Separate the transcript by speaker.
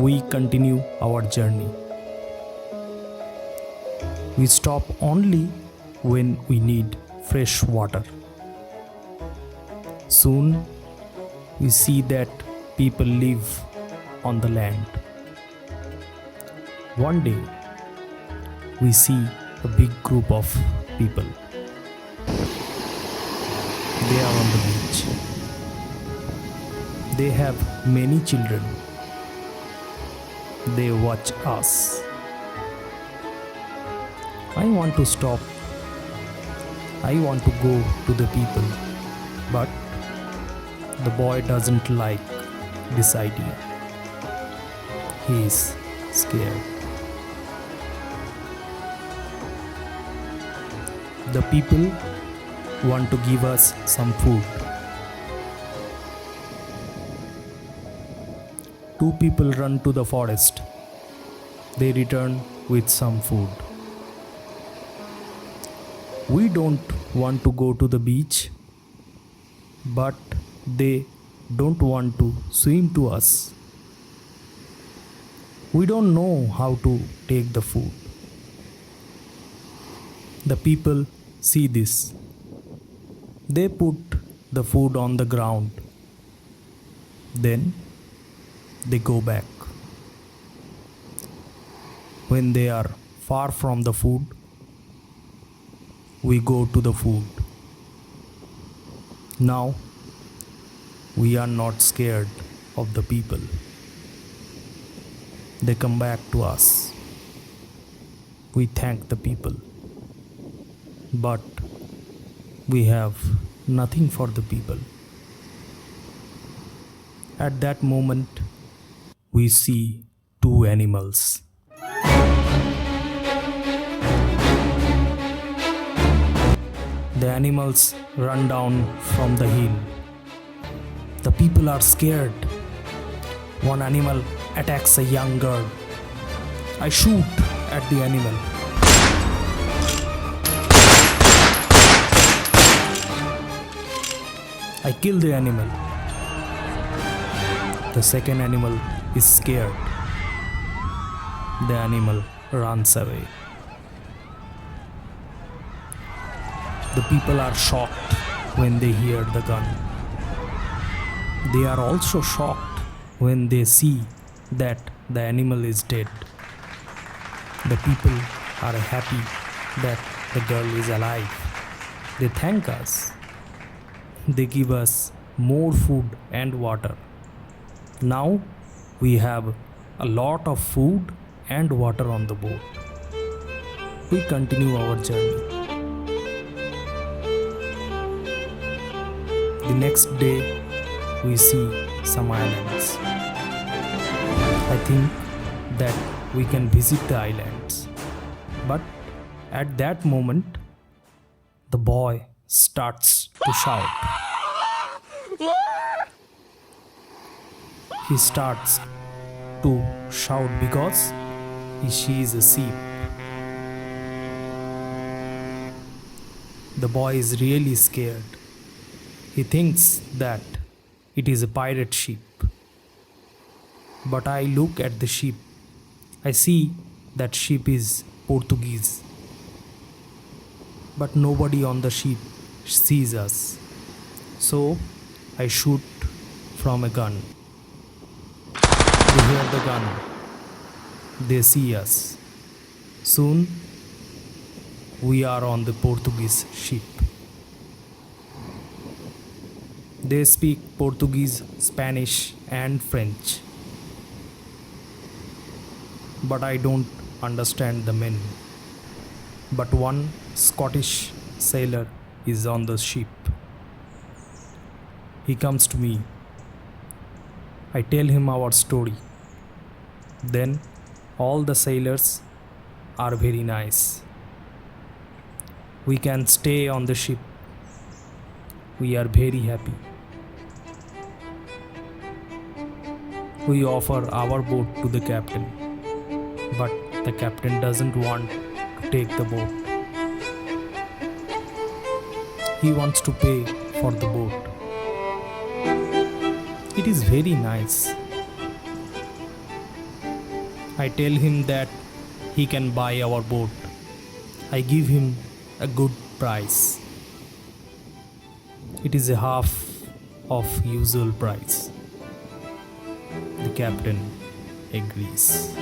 Speaker 1: we continue our journey. We stop only when we need fresh water. Soon we see that people live on the land. One day we see a big group of people. They are on the beach. They have many children. They watch us. I want to stop. I want to go to the people, but the boy doesn't like this idea. He is scared. The people want to give us some food. Two people run to the forest. They return with some food. We don't want to go to the beach, but they don't want to swim to us. We don't know how to take the food. The people see this. They put the food on the ground. Then they go back. When they are far from the food, we go to the food. Now we are not scared of the people. They come back to us. We thank the people. But we have nothing for the people. At that moment, we see two animals. The animals run down from the hill. The people are scared. One animal attacks a young girl. I shoot at the animal. I kill the animal. The second animal is scared. The animal runs away. The people are shocked when they hear the gun. They are also shocked when they see that the animal is dead. The people are happy that the girl is alive. They thank us. They give us more food and water. Now we have a lot of food and water on the boat. We continue our journey. The next day we see some islands. I think that we can visit the islands. But at that moment, the boy starts to shout. He starts to shout because he sees a sheep. The boy is really scared. He thinks that it is a pirate ship. But I look at the ship. I see that ship is Portuguese. But nobody on the ship sees us. So I shoot from a gun. They hear the gun. They see us. Soon we are on the Portuguese ship. They speak Portuguese, Spanish, and French. But I don't understand the men. But one Scottish sailor is on the ship. He comes to me. I tell him our story. Then all the sailors are very nice. We can stay on the ship. We are very happy. We offer our boat to the captain, but the captain doesn't want to take the boat. He wants to pay for the boat. It is very nice. I tell him that he can buy our boat. I give him a good price. It is a half of usual price. The captain agrees.